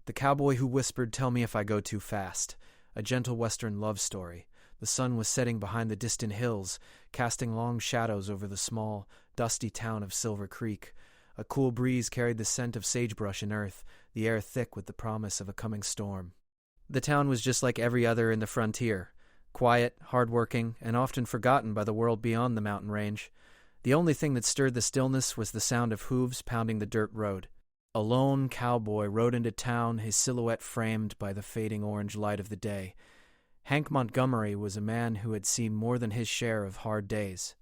The Cowboy Who Whispered, Tell Me If I Go Too Fast, a gentle Western love story. The sun was setting behind the distant hills, casting long shadows over the small, dusty town of Silver Creek. A cool breeze carried the scent of sagebrush and earth, the air thick with the promise of a coming storm. The town was just like every other in the frontier, quiet, hard-working, and often forgotten by the world beyond the mountain range. The only thing that stirred the stillness was the sound of hooves pounding the dirt road. A lone cowboy rode into town, his silhouette framed by the fading orange light of the day. Hank Montgomery was a man who had seen more than his share of hard days.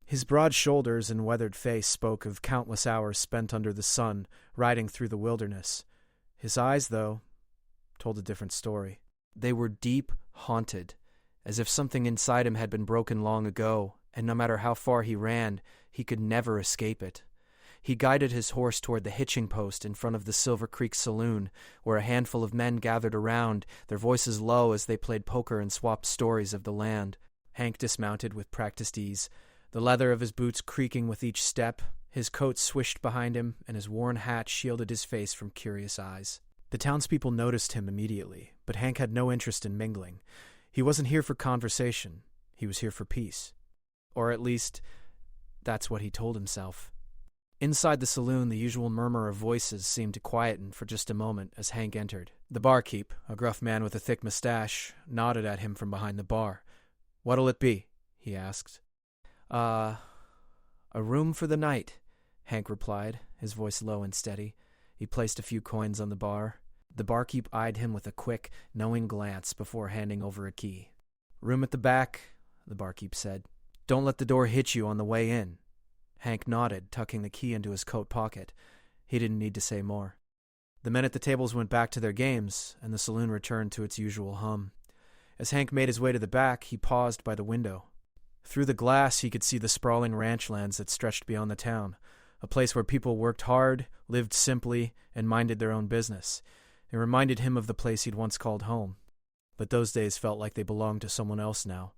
His broad shoulders and weathered face spoke of countless hours spent under the sun, riding through the wilderness. His eyes, though, told a different story. They were deep, haunted, as if something inside him had been broken long ago, and no matter how far he ran, he could never escape it. He guided his horse toward the hitching post in front of the Silver Creek Saloon, where a handful of men gathered around, their voices low as they played poker and swapped stories of the land. Hank dismounted with practiced ease, the leather of his boots creaking with each step. His coat swished behind him, and his worn hat shielded his face from curious eyes. The townspeople noticed him immediately, but Hank had no interest in mingling. He wasn't here for conversation. He was here for peace. Or at least, that's what he told himself. Inside the saloon, the usual murmur of voices seemed to quieten for just a moment as Hank entered. The barkeep, a gruff man with a thick mustache, nodded at him from behind the bar. "What'll it be?" he asked. A room for the night," Hank replied, his voice low and steady. He placed a few coins on the bar. The barkeep eyed him with a quick, knowing glance before handing over a key. "Room at the back," the barkeep said. "Don't let the door hit you on the way in." Hank nodded, tucking the key into his coat pocket. He didn't need to say more. The men at the tables went back to their games, and the saloon returned to its usual hum. As Hank made his way to the back, he paused by the window. Through the glass, he could see the sprawling ranch lands that stretched beyond the town, a place where people worked hard, lived simply, and minded their own business. It reminded him of the place he'd once called home. But those days felt like they belonged to someone else now.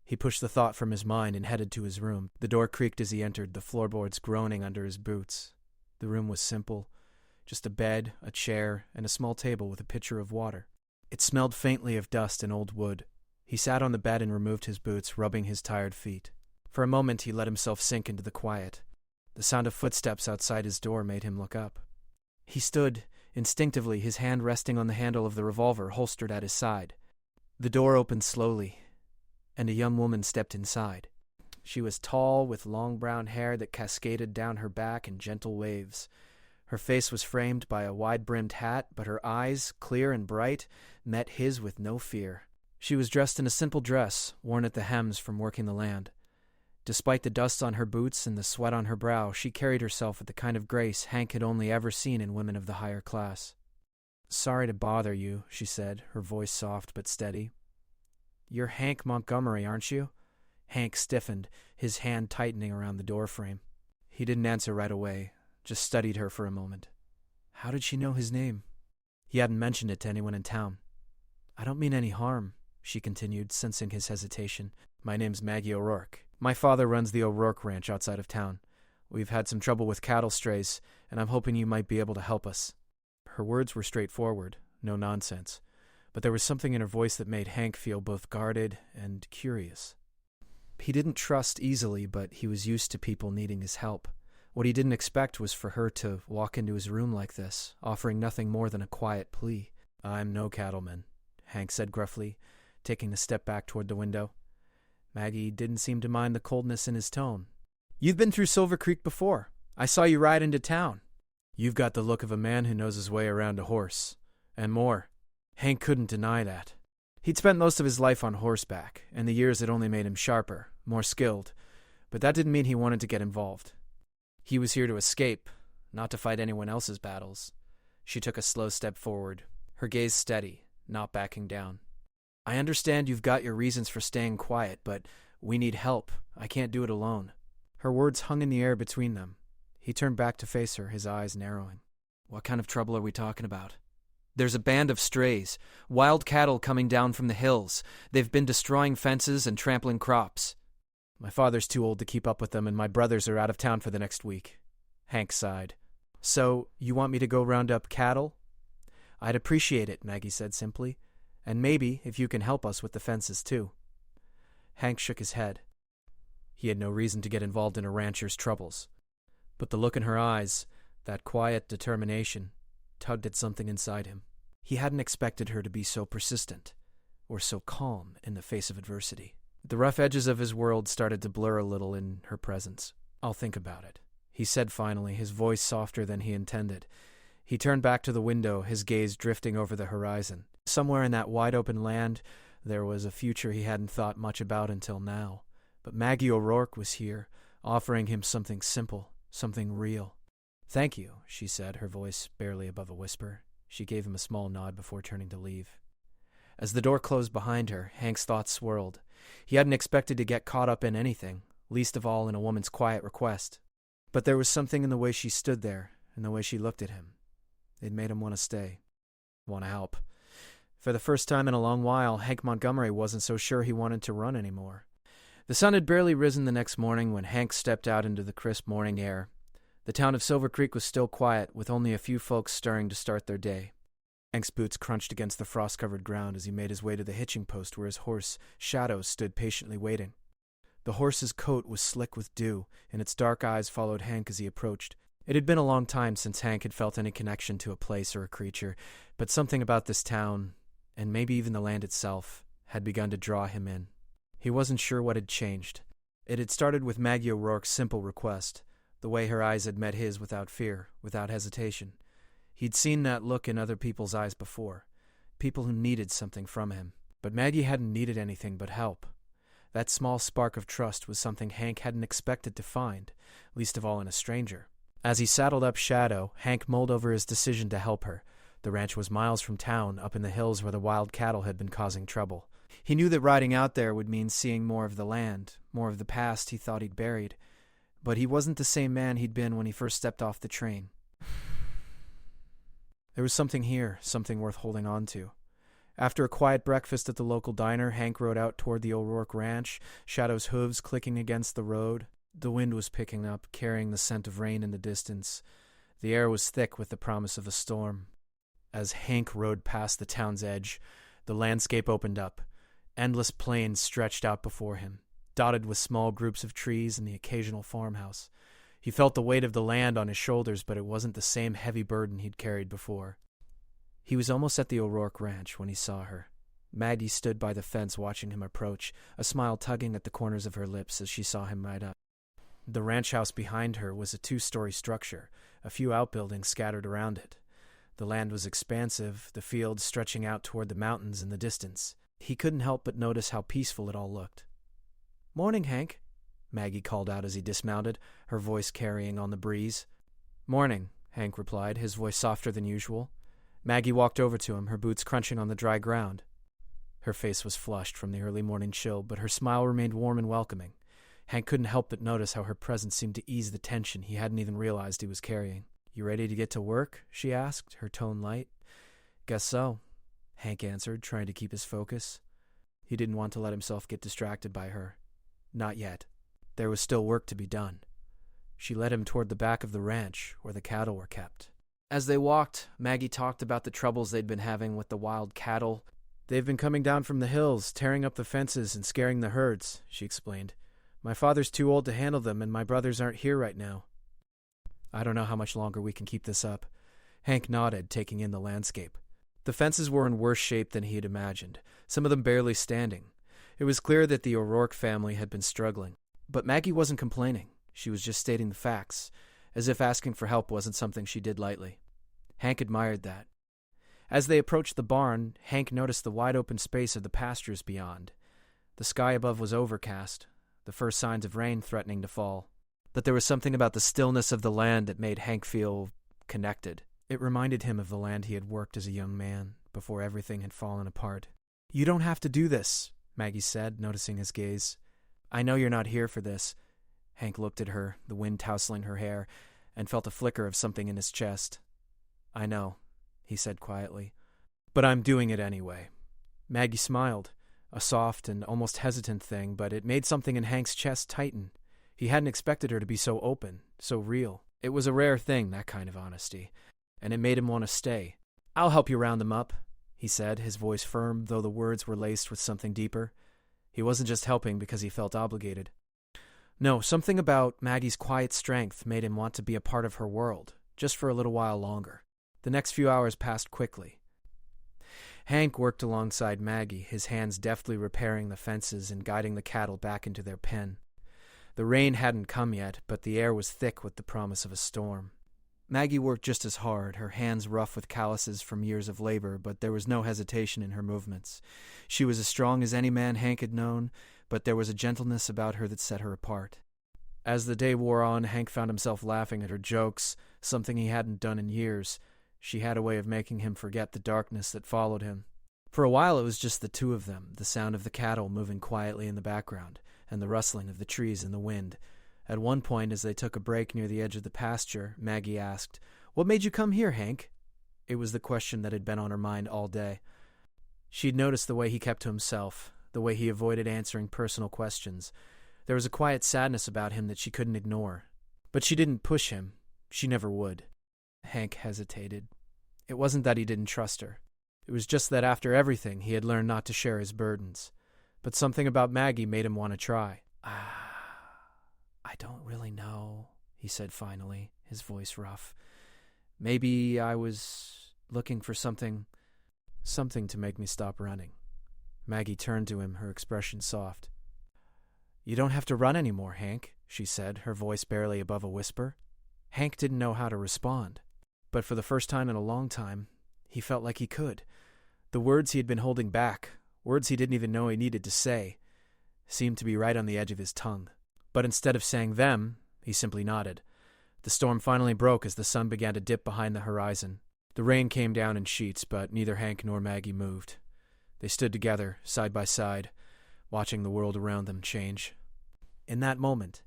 He pushed the thought from his mind and headed to his room. The door creaked as he entered, the floorboards groaning under his boots. The room was simple, just a bed, a chair, and a small table with a pitcher of water. It smelled faintly of dust and old wood. He sat on the bed and removed his boots, rubbing his tired feet. For a moment he let himself sink into the quiet. The sound of footsteps outside his door made him look up. He stood, instinctively, his hand resting on the handle of the revolver holstered at his side. The door opened slowly, and a young woman stepped inside. She was tall, with long brown hair that cascaded down her back in gentle waves. Her face was framed by a wide-brimmed hat, but her eyes, clear and bright, met his with no fear. She was dressed in a simple dress, worn at the hems from working the land. Despite the dust on her boots and the sweat on her brow, she carried herself with the kind of grace Hank had only ever seen in women of the higher class. "Sorry to bother you," she said, her voice soft but steady. "You're Hank Montgomery, aren't you?" Hank stiffened, his hand tightening around the doorframe. He didn't answer right away, just studied her for a moment. How did she know his name? He hadn't mentioned it to anyone in town. "I don't mean any harm," she continued, sensing his hesitation. "My name's Maggie O'Rourke. My father runs the O'Rourke Ranch outside of town. We've had some trouble with cattle strays, and I'm hoping you might be able to help us." Her words were straightforward, no nonsense. But there was something in her voice that made Hank feel both guarded and curious. He didn't trust easily, but he was used to people needing his help. What he didn't expect was for her to walk into his room like this, offering nothing more than a quiet plea. "I'm no cattleman," Hank said gruffly, taking a step back toward the window. Maggie didn't seem to mind the coldness in his tone. "You've been through Silver Creek before. I saw you ride into town." "You've got the look of a man who knows his way around a horse. And more." Hank couldn't deny that. He'd spent most of his life on horseback, and the years had only made him sharper, more skilled. But that didn't mean he wanted to get involved. He was here to escape, not to fight anyone else's battles. She took a slow step forward, her gaze steady, not backing down. "I understand you've got your reasons for staying quiet, but we need help. I can't do it alone." Her words hung in the air between them. He turned back to face her, his eyes narrowing. "What kind of trouble are we talking about?" "There's a band of strays, wild cattle coming down from the hills. They've been destroying fences and trampling crops." "My father's too old to keep up with them, and my brothers are out of town for the next week." Hank sighed. "So, you want me to go round up cattle?" "I'd appreciate it," Maggie said simply. "And maybe if you can help us with the fences, too." Hank shook his head. He had no reason to get involved in a rancher's troubles. But the look in her eyes, that quiet determination, tugged at something inside him. He hadn't expected her to be so persistent, or so calm in the face of adversity. The rough edges of his world started to blur a little in her presence. "I'll think about it," he said finally, his voice softer than he intended. He turned back to the window, his gaze drifting over the horizon. Somewhere in that wide-open land, there was a future he hadn't thought much about until now. But Maggie O'Rourke was here, offering him something simple, something real. "Thank you," she said, her voice barely above a whisper. She gave him a small nod before turning to leave. As the door closed behind her, Hank's thoughts swirled. He hadn't expected to get caught up in anything, least of all in a woman's quiet request. But there was something in the way she stood there, in the way she looked at him. It made him want to stay, want to help. For the first time in a long while, Hank Montgomery wasn't so sure he wanted to run anymore. The sun had barely risen the next morning when Hank stepped out into the crisp morning air. The town of Silver Creek was still quiet, with only a few folks stirring to start their day. Hank's boots crunched against the frost-covered ground as he made his way to the hitching post where his horse, Shadow, stood patiently waiting. The horse's coat was slick with dew, and its dark eyes followed Hank as he approached. It had been a long time since Hank had felt any connection to a place or a creature, but something about this town, and maybe even the land itself, had begun to draw him in. He wasn't sure what had changed. It had started with Maggie O'Rourke's simple request, the way her eyes had met his without fear, without hesitation. He'd seen that look in other people's eyes before, people who needed something from him. But Maggie hadn't needed anything but help. That small spark of trust was something Hank hadn't expected to find, least of all in a stranger. As he saddled up Shadow, Hank mulled over his decision to help her. The ranch was miles from town, up in the hills where the wild cattle had been causing trouble. He knew that riding out there would mean seeing more of the land, more of the past he thought he'd buried. But he wasn't the same man he'd been when he first stepped off the train. There was something here, something worth holding on to. After a quiet breakfast at the local diner, Hank rode out toward the O'Rourke ranch, Shadow's hooves clicking against the road. The wind was picking up, carrying the scent of rain in the distance. The air was thick with the promise of a storm. As Hank rode past the town's edge, the landscape opened up. Endless plains stretched out before him, dotted with small groups of trees and the occasional farmhouse. He felt the weight of the land on his shoulders, but it wasn't the same heavy burden he'd carried before. He was almost at the O'Rourke ranch when he saw her. Maggie stood by the fence watching him approach, a smile tugging at the corners of her lips as she saw him ride up. The ranch house behind her was a 2-story structure, a few outbuildings scattered around it. The land was expansive, the fields stretching out toward the mountains in the distance. He couldn't help but notice how peaceful it all looked. "Morning, Hank," Maggie called out as he dismounted, her voice carrying on the breeze. "Morning," Hank replied, his voice softer than usual. Maggie walked over to him, her boots crunching on the dry ground. Her face was flushed from the early morning chill, but her smile remained warm and welcoming. Hank couldn't help but notice how her presence seemed to ease the tension he hadn't even realized he was carrying. "You ready to get to work?" she asked, her tone light. "Guess so," Hank answered, trying to keep his focus. He didn't want to let himself get distracted by her. Not yet. There was still work to be done. She led him toward the back of the ranch, where the cattle were kept. As they walked, Maggie talked about the troubles they'd been having with the wild cattle. "They've been coming down from the hills, tearing up the fences and scaring the herds," she explained. "My father's too old to handle them, and my brothers aren't here right now." "I don't know how much longer we can keep this up." Hank nodded, taking in the landscape. The fences were in worse shape than he had imagined, some of them barely standing. It was clear that the O'Rourke family had been struggling. But Maggie wasn't complaining. She was just stating the facts, as if asking for help wasn't something she did lightly. Hank admired that. As they approached the barn, Hank noticed the wide-open space of the pastures beyond. The sky above was overcast, the first signs of rain threatening to fall. But there was something about the stillness of the land that made Hank feel connected. It reminded him of the land he had worked as a young man, before everything had fallen apart. "You don't have to do this," Maggie said, noticing his gaze. "I know you're not here for this." Hank looked at her, the wind tousling her hair, and felt a flicker of something in his chest. "I know," he said quietly. "But I'm doing it anyway." Maggie smiled, a soft and almost hesitant thing, but it made something in Hank's chest tighten. He hadn't expected her to be so open, so real. It was a rare thing, that kind of honesty, and it made him want to stay. "I'll help you round them up," he said, his voice firm, though the words were laced with something deeper. He wasn't just helping because he felt obligated. No, something about Maggie's quiet strength made him want to be a part of her world, just for a little while longer. The next few hours passed quickly. Hank worked alongside Maggie, his hands deftly repairing the fences and guiding the cattle back into their pen. The rain hadn't come yet, but the air was thick with the promise of a storm. Maggie worked just as hard, her hands rough with calluses from years of labor, but there was no hesitation in her movements. She was as strong as any man Hank had known, but there was a gentleness about her that set her apart. As the day wore on, Hank found himself laughing at her jokes, something he hadn't done in years. She had a way of making him forget the darkness that followed him. For a while it was just the two of them, the sound of the cattle moving quietly in the background, and the rustling of the trees in the wind. At one point, as they took a break near the edge of the pasture, Maggie asked, "What made you come here, Hank?" It was the question that had been on her mind all day. She'd noticed the way he kept to himself, the way he avoided answering personal questions. There was a quiet sadness about him that she couldn't ignore. But she didn't push him. She never would. Hank hesitated. It wasn't that he didn't trust her. It was just that after everything, he had learned not to share his burdens. But something about Maggie made him want to try. I don't really know, he said finally, his voice rough. Maybe I was looking for something to make me stop running. Maggie turned to him, her expression soft. "You don't have to run anymore, Hank," she said, her voice barely above a whisper. Hank didn't know how to respond, but for the first time in a long time, he felt like he could. The words he had been holding back, words he didn't even know he needed to say, seemed to be right on the edge of his tongue. But instead of saying them, he simply nodded. The storm finally broke as the sun began to dip behind the horizon. The rain came down in sheets, but neither Hank nor Maggie moved. They stood together, side by side, watching the world around them change. In that moment,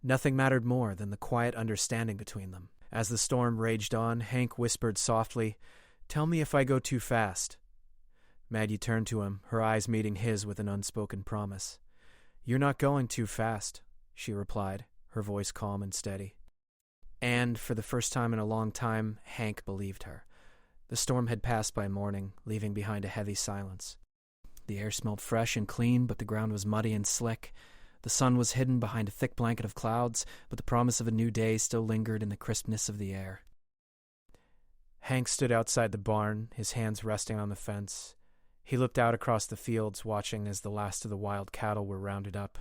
nothing mattered more than the quiet understanding between them. As the storm raged on, Hank whispered softly, "Tell me if I go too fast." Maggie turned to him, her eyes meeting his with an unspoken promise. "You're not going too fast," she replied, her voice calm and steady. And, for the first time in a long time, Hank believed her. The storm had passed by morning, leaving behind a heavy silence. The air smelled fresh and clean, but the ground was muddy and slick. The sun was hidden behind a thick blanket of clouds, but the promise of a new day still lingered in the crispness of the air. Hank stood outside the barn, his hands resting on the fence. He looked out across the fields, watching as the last of the wild cattle were rounded up.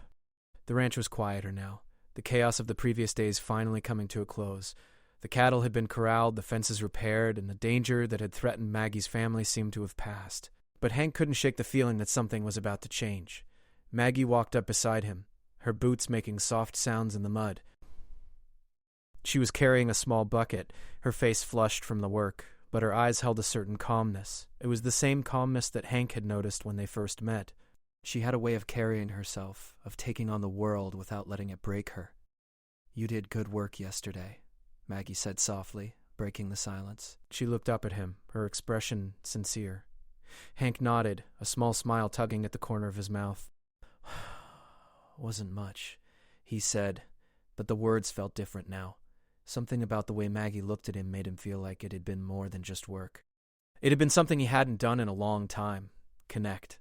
The ranch was quieter now, the chaos of the previous days finally coming to a close. The cattle had been corralled, the fences repaired, and the danger that had threatened Maggie's family seemed to have passed. But Hank couldn't shake the feeling that something was about to change. Maggie walked up beside him, her boots making soft sounds in the mud. She was carrying a small bucket, her face flushed from the work, but her eyes held a certain calmness. It was the same calmness that Hank had noticed when they first met. She had a way of carrying herself, of taking on the world without letting it break her. "You did good work yesterday," Maggie said softly, breaking the silence. She looked up at him, her expression sincere. Hank nodded, a small smile tugging at the corner of his mouth. "Wasn't much," he said, but the words felt different now. Something about the way Maggie looked at him made him feel like it had been more than just work. It had been something he hadn't done in a long time. Connect.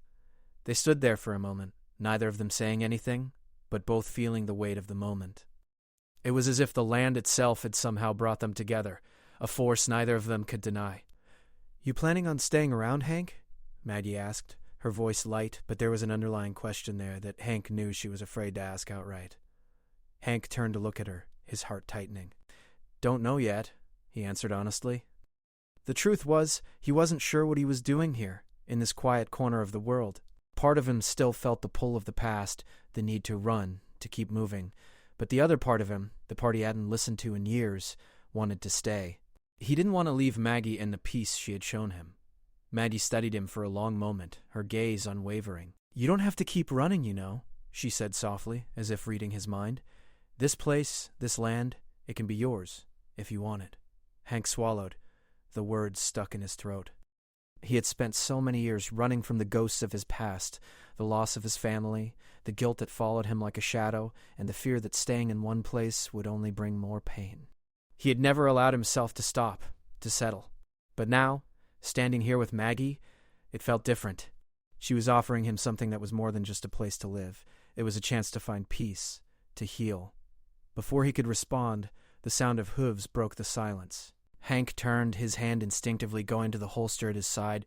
They stood there for a moment, neither of them saying anything, but both feeling the weight of the moment. It was as if the land itself had somehow brought them together, a force neither of them could deny. "You planning on staying around, Hank?" Maggie asked, her voice light, but there was an underlying question there that Hank knew she was afraid to ask outright. Hank turned to look at her, his heart tightening. "Don't know yet," he answered honestly. The truth was, he wasn't sure what he was doing here, in this quiet corner of the world. Part of him still felt the pull of the past, the need to run, to keep moving. But the other part of him, the part he hadn't listened to in years, wanted to stay. He didn't want to leave Maggie in the peace she had shown him. Maggie studied him for a long moment, her gaze unwavering. "You don't have to keep running, you know," she said softly, as if reading his mind. "This place, this land, it can be yours, if you want it." Hank swallowed. The words stuck in his throat. He had spent so many years running from the ghosts of his past, the loss of his family, the guilt that followed him like a shadow, and the fear that staying in one place would only bring more pain. He had never allowed himself to stop, to settle. But now, Standing here with Maggie, it felt different. She was offering him something that was more than just a place to live. It was a chance to find peace, to heal. Before he could respond, the sound of hooves broke the silence. Hank turned, his hand instinctively going to the holster at his side.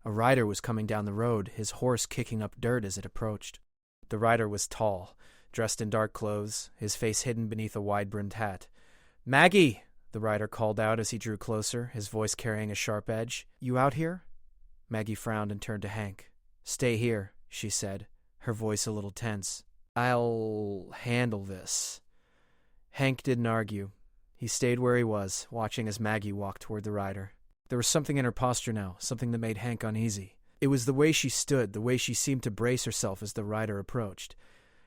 A rider was coming down the road, his horse kicking up dirt as it approached. The rider was tall, dressed in dark clothes, his face hidden beneath a wide-brimmed hat. "Maggie!" the rider called out as he drew closer, his voice carrying a sharp edge. "You out here?" Maggie frowned and turned to Hank. "Stay here," she said, her voice a little tense. "I'll handle this." Hank didn't argue. He stayed where he was, watching as Maggie walked toward the rider. There was something in her posture now, something that made Hank uneasy. It was the way she stood, the way she seemed to brace herself as the rider approached.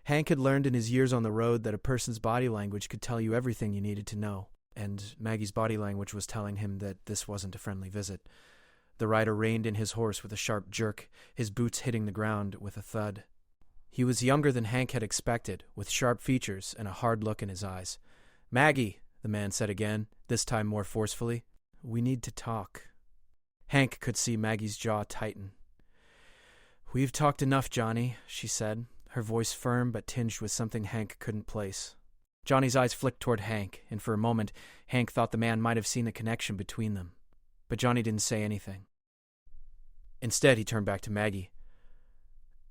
Hank had learned in his years on the road that a person's body language could tell you everything you needed to know, and Maggie's body language was telling him that this wasn't a friendly visit. The rider reined in his horse with a sharp jerk, his boots hitting the ground with a thud. He was younger than Hank had expected, with sharp features and a hard look in his eyes. "Maggie," the man said again, this time more forcefully, "we need to talk." Hank could see Maggie's jaw tighten. "We've talked enough, Johnny," she said, her voice firm but tinged with something Hank couldn't place. Johnny's eyes flicked toward Hank, and for a moment, Hank thought the man might have seen a connection between them. But Johnny didn't say anything. Instead, he turned back to Maggie.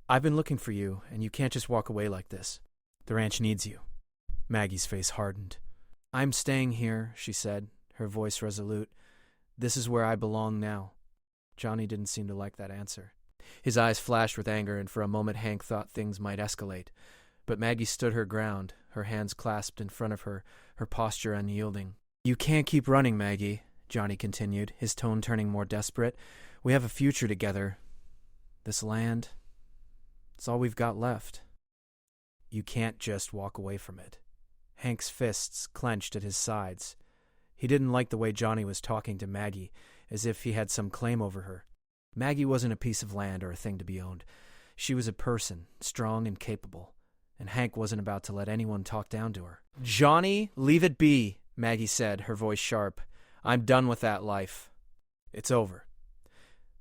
"I've been looking for you, and you can't just walk away like this. The ranch needs you." Maggie's face hardened. "I'm staying here," she said, her voice resolute. "This is where I belong now." Johnny didn't seem to like that answer. His eyes flashed with anger, and for a moment Hank thought things might escalate. But Maggie stood her ground, her hands clasped in front of her, her posture unyielding. "You can't keep running, Maggie," Johnny continued, his tone turning more desperate. "We have a future together. This land, it's all we've got left. You can't just walk away from it." Hank's fists clenched at his sides. He didn't like the way Johnny was talking to Maggie, as if he had some claim over her. Maggie wasn't a piece of land or a thing to be owned. She was a person, strong and capable, and Hank wasn't about to let anyone talk down to her. "Johnny, leave it be," Maggie said, her voice sharp. "I'm done with that life. It's over."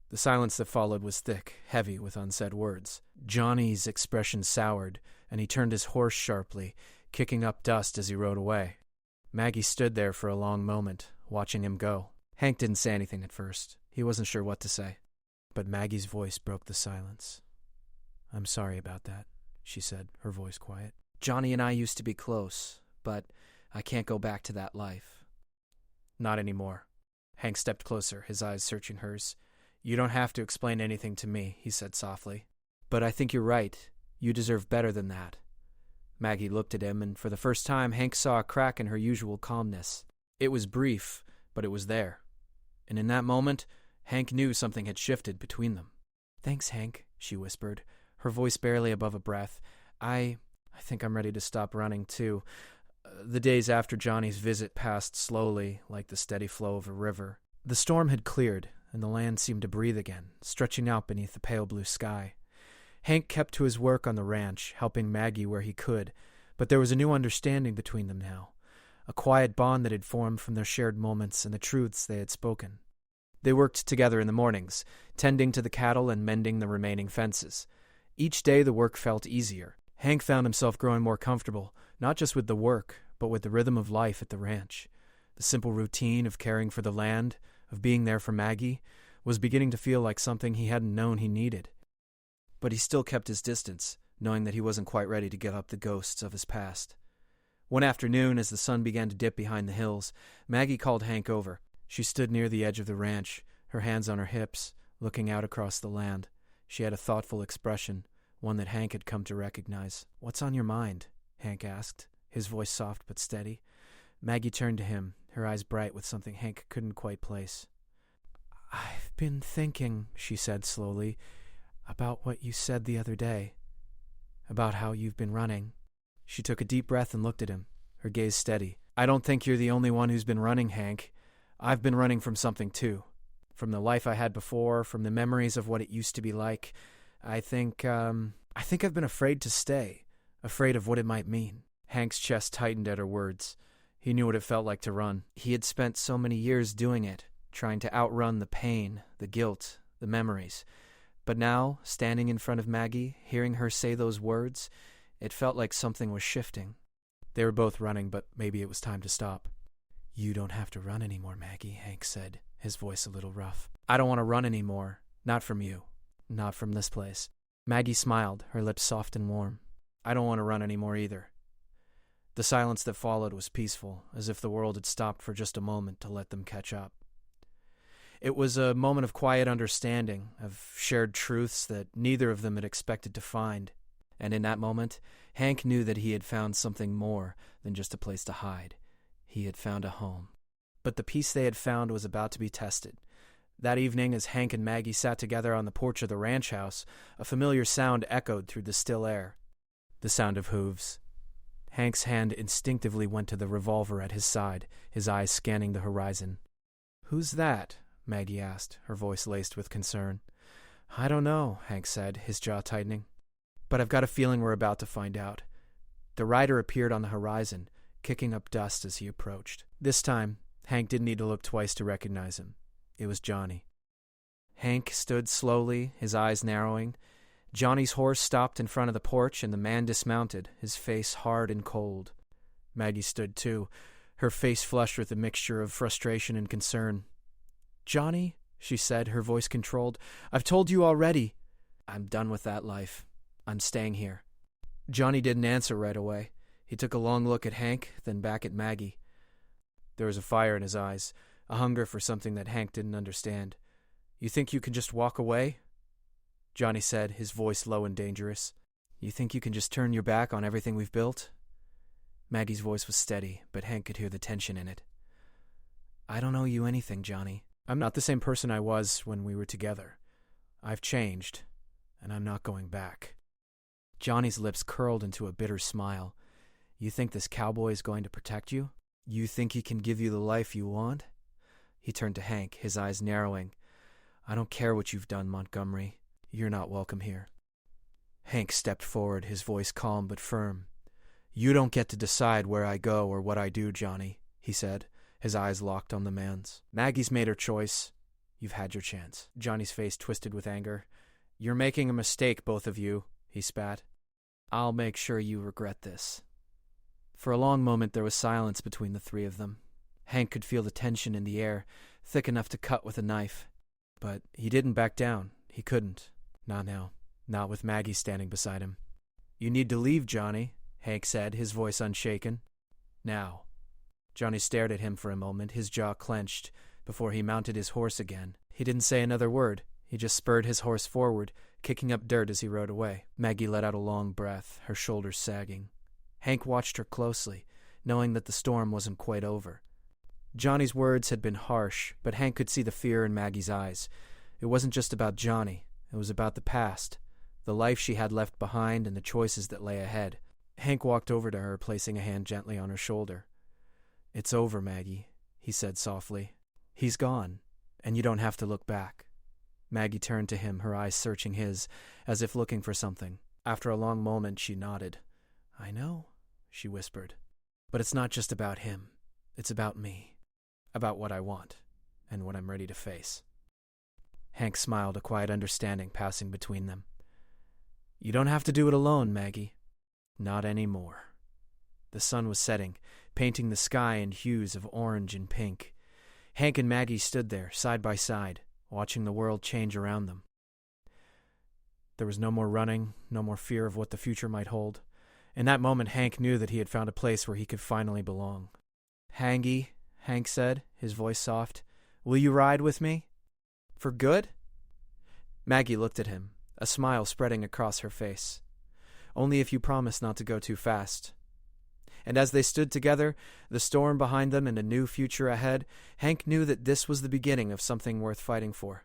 The silence that followed was thick, heavy with unsaid words. Johnny's expression soured, and he turned his horse sharply, kicking up dust as he rode away. Maggie stood there for a long moment, watching him go. Hank didn't say anything at first. He wasn't sure what to say. But Maggie's voice broke the silence. "I'm sorry about that," she said, her voice quiet. "Johnny and I used to be close, but I can't go back to that life." "Not anymore." Hank stepped closer, his eyes searching hers. "You don't have to explain anything to me," he said softly. "But I think you're right. You deserve better than that." Maggie looked at him, and for the first time Hank saw a crack in her usual calmness. It was brief, but it was there. And in that moment, Hank knew something had shifted between them. "Thanks, Hank," she whispered, her voice barely above a breath. I think I'm ready to stop running, too." The days after Johnny's visit passed slowly, like the steady flow of a river. The storm had cleared, and the land seemed to breathe again, stretching out beneath the pale blue sky. Hank kept to his work on the ranch, helping Maggie where he could, but there was a new understanding between them now, a quiet bond that had formed from their shared moments and the truths they had spoken. They worked together in the mornings, tending to the cattle and mending the remaining fences. Each day the work felt easier. Hank found himself growing more comfortable, not just with the work, but with the rhythm of life at the ranch. The simple routine of caring for the land, of being there for Maggie, was beginning to feel like something he hadn't known he needed. But he still kept his distance, knowing that he wasn't quite ready to give up the ghosts of his past. One afternoon, as the sun began to dip behind the hills, Maggie called Hank over. She stood near the edge of the ranch, her hands on her hips, looking out across the land. She had a thoughtful expression, one that Hank had come to recognize. "What's on your mind?" Hank asked, his voice soft but steady. Maggie turned to him, her eyes bright with something Hank couldn't quite place. "I've been thinking," she said slowly, "about what you said the other day, about how you've been running." She took a deep breath and looked at him, her gaze steady. "I don't think you're the only one who's been running, Hank. I've been running from something too. From the life I had before, from the memories of what it used to be like. I think I've been afraid to stay, afraid of what it might mean." Hank's chest tightened at her words. He knew what it felt like to run. He had spent so many years doing it, trying to outrun the pain, the guilt, the memories. But now, standing in front of Maggie, hearing her say those words, it felt like something was shifting. They were both running, but maybe it was time to stop. "You don't have to run anymore, Maggie," Hank said, his voice a little rough. "I don't want to run anymore. Not from you. Not from this place." Maggie smiled, her lips soft and warm. "I don't want to run anymore either." The silence that followed was peaceful, as if the world had stopped for just a moment to let them catch up. It was a moment of quiet understanding, of shared truths that neither of them had expected to find. And in that moment, Hank knew that he had found something more than just a place to hide. He had found a home. But the peace they had found was about to be tested. That evening, as Hank and Maggie sat together on the porch of the ranch house, a familiar sound echoed through the still air. The sound of hooves. Hank's hand instinctively went to the revolver at his side, his eyes scanning the horizon. "Who's that?" Maggie asked, her voice laced with concern. "I don't know," Hank said, his jaw tightening. "But I've got a feeling we're about to find out." The rider appeared on the horizon, kicking up dust as he approached. This time, Hank didn't need to look twice to recognize him. It was Johnny. Hank stood slowly, his eyes narrowing. Johnny's horse stopped in front of the porch, and the man dismounted, his face hard and cold. Maggie stood too, her face flushed with a mixture of frustration and concern. "Johnny," she said, her voice controlled, "I've told you already. I'm done with that life. I'm staying here." Johnny didn't answer right away. He took a long look at Hank, then back at Maggie. There was a fire in his eyes, a hunger for something that Hank didn't understand. "You think you can just walk away?" Johnny said, his voice low and dangerous. "You think you can just turn your back on everything we've built?" Maggie's voice was steady, but Hank could hear the tension in it. "I don't owe you anything, Johnny. I'm not the same person I was when we were together. I've changed, and I'm not going back." Johnny's lips curled into a bitter smile. "You think this cowboy is going to protect you? You think he can give you the life you want?" He turned to Hank, his eyes narrowing. "I don't care what you've done, Montgomery. You're not welcome here." Hank stepped forward, his voice calm but firm. "You don't get to decide where I go or what I do, Johnny," he said, his eyes locked on the man's. "Maggie's made her choice. You've had your chance." Johnny's face twisted with anger. "You're making a mistake, both of you," he spat. "I'll make sure you regret this." For a long moment there was silence between the three of them. Hank could feel the tension in the air, thick enough to cut with a knife. But he didn't back down. He couldn't. Not now. Not with Maggie standing beside him. "You need to leave, Johnny," Hank said, his voice unshaken. "Now." Johnny stared at him for a moment, his jaw clenched, before he mounted his horse again. He didn't say another word. He just spurred his horse forward, kicking up dirt as he rode away. Maggie let out a long breath, her shoulders sagging. Hank watched her closely, knowing that the storm wasn't quite over. Johnny's words had been harsh, but Hank could see the fear in Maggie's eyes. It wasn't just about Johnny. It was about the past, the life she had left behind, and the choices that lay ahead. Hank walked over to her, placing a hand gently on her shoulder. "It's over, Maggie," he said softly. "He's gone, and you don't have to look back." Maggie turned to him, her eyes searching his, as if looking for something. After a long moment, she nodded. "I know," she whispered. "But it's not just about him. It's about me. About what I want, and what I'm ready to face." Hank smiled, a quiet understanding passing between them. "You don't have to do it alone, Maggie. Not anymore." The sun was setting, painting the sky in hues of orange and pink. Hank and Maggie stood there, side by side, watching the world change around them. There was no more running, no more fear of what the future might hold. In that moment, Hank knew that he had found a place where he could finally belong. "Hangy," Hank said, his voice soft, "will you ride with me? For good?" Maggie looked at him, a smile spreading across her face. "Only if you promise not to go too fast." And as they stood together, the storm behind them and a new future ahead, Hank knew that this was the beginning of something worth fighting for.